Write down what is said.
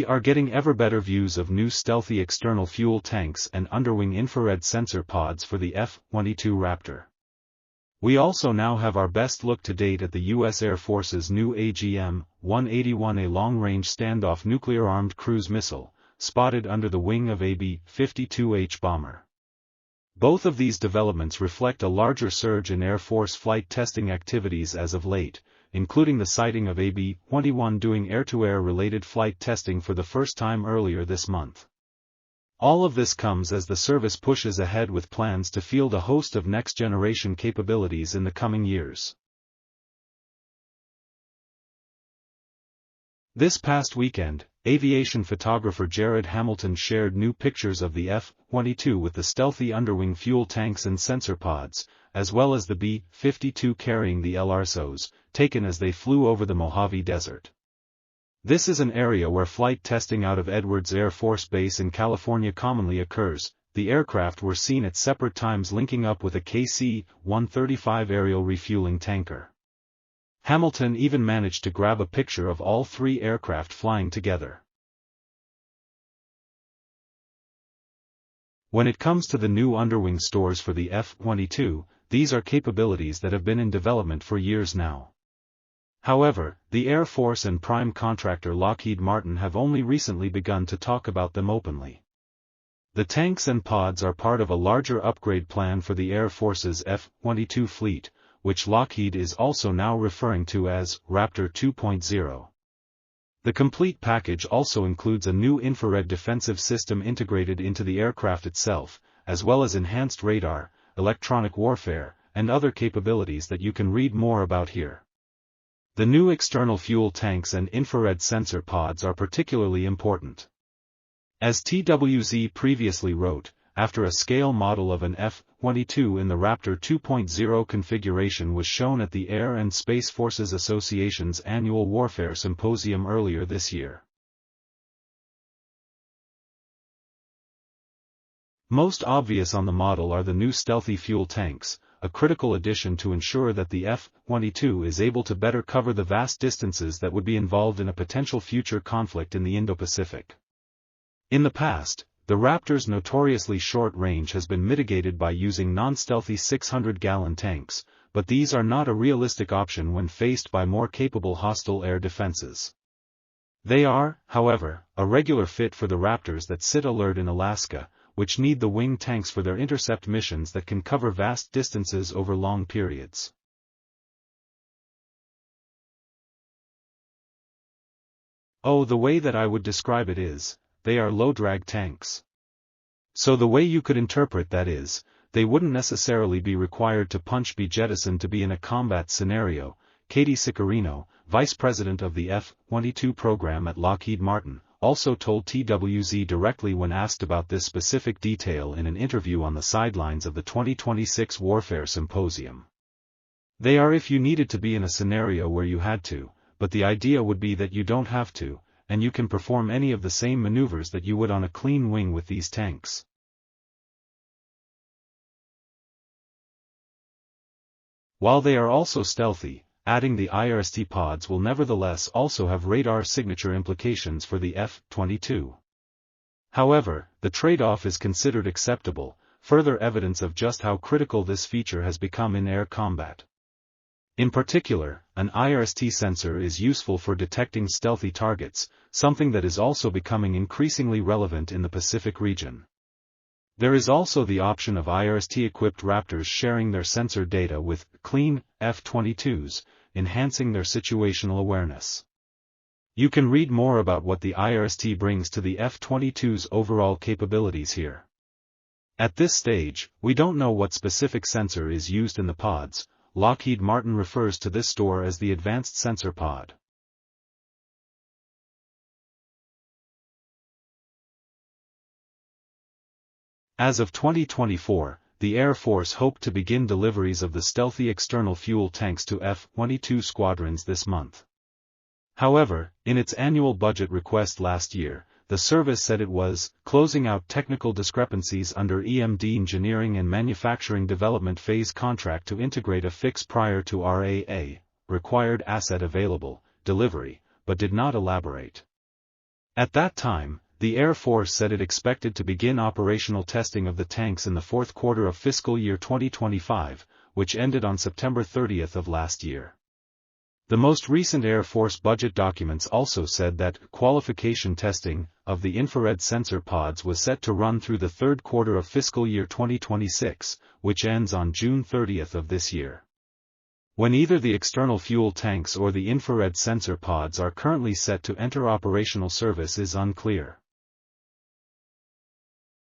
are getting ever better views of new stealthy external fuel tanks and underwing infrared sensor pods for the F-22 Raptor. We also now have our best look to date at the U.S. Air Force's new AGM-181A Long-Range Standoff nuclear-armed cruise missile, spotted under the wing of a B-52H bomber. Both of these developments reflect a larger surge in Air Force flight testing activities as of late, including the sighting of a B-21 doing air-to-air related flight testing for the first time earlier this month. All of this comes as the service pushes ahead with plans to field a host of next-generation capabilities in the coming years. This past weekend, aviation photographer Jared Hamilton shared new pictures of the F-22 with the stealthy underwing fuel tanks and sensor pods, as well as the B-52 carrying the LRSOs, taken as they flew over the Mojave Desert. This is an area where flight testing out of Edwards Air Force Base in California commonly occurs. The aircraft were seen at separate times linking up with a KC-135 aerial refueling tanker. Hamilton even managed to grab a picture of all three aircraft flying together. When it comes to the new underwing stores for the F-22, these are capabilities that have been in development for years now. However, the Air Force and prime contractor Lockheed Martin have only recently begun to talk about them openly. The tanks and pods are part of a larger upgrade plan for the Air Force's F-22 fleet, which Lockheed is also now referring to as Raptor 2.0. The complete package also includes a new infrared defensive system integrated into the aircraft itself, as well as enhanced radar, electronic warfare, and other capabilities that you can read more about here. The new external fuel tanks and infrared sensor pods are particularly important. As TWZ previously wrote, after a scale model of an F-22 in the Raptor 2.0 configuration was shown at the Air and Space Forces Association's annual Warfare Symposium earlier this year. Most obvious on the model are the new stealthy fuel tanks, a critical addition to ensure that the F-22 is able to better cover the vast distances that would be involved in a potential future conflict in the Indo-Pacific. In the past, the Raptor's notoriously short range has been mitigated by using non-stealthy 600-gallon tanks, but these are not a realistic option when faced by more capable hostile air defenses. They are, however, a regular fit for the Raptors that sit alert in Alaska, which need the wing tanks for their intercept missions that can cover vast distances over long periods. Oh, the way that I would describe it is, they are low-drag tanks. So the way you could interpret that is, they wouldn't necessarily be required to be jettisoned to be in a combat scenario. Katie Sicarino, vice president of the F-22 program at Lockheed Martin, also told TWZ directly when asked about this specific detail in an interview on the sidelines of the 2026 Warfare Symposium. They are if you needed to be in a scenario where you had to, but the idea would be that you don't have to, and you can perform any of the same maneuvers that you would on a clean wing with these tanks. While they are also stealthy, adding the IRST pods will nevertheless also have radar signature implications for the F-22. However, the trade-off is considered acceptable, further evidence of just how critical this feature has become in air combat. In particular, an IRST sensor is useful for detecting stealthy targets, something that is also becoming increasingly relevant in the Pacific region. There is also the option of IRST-equipped Raptors sharing their sensor data with clean F-22s, enhancing their situational awareness. You can read more about what the IRST brings to the F-22's overall capabilities here. At this stage, we don't know what specific sensor is used in the pods. Lockheed Martin refers to this store as the Advanced Sensor Pod. As of 2024, the Air Force hoped to begin deliveries of the stealthy external fuel tanks to F-22 squadrons this month. However, in its annual budget request last year, the service said it was closing out technical discrepancies under EMD engineering and manufacturing development phase contract to integrate a fix prior to RAA, required asset available, delivery, but did not elaborate. At that time, the Air Force said it expected to begin operational testing of the tanks in the fourth quarter of fiscal year 2025, which ended on September 30 of last year. The most recent Air Force budget documents also said that qualification testing of the infrared sensor pods was set to run through the third quarter of fiscal year 2026, which ends on June 30 of this year. When either the external fuel tanks or the infrared sensor pods are currently set to enter operational service is unclear.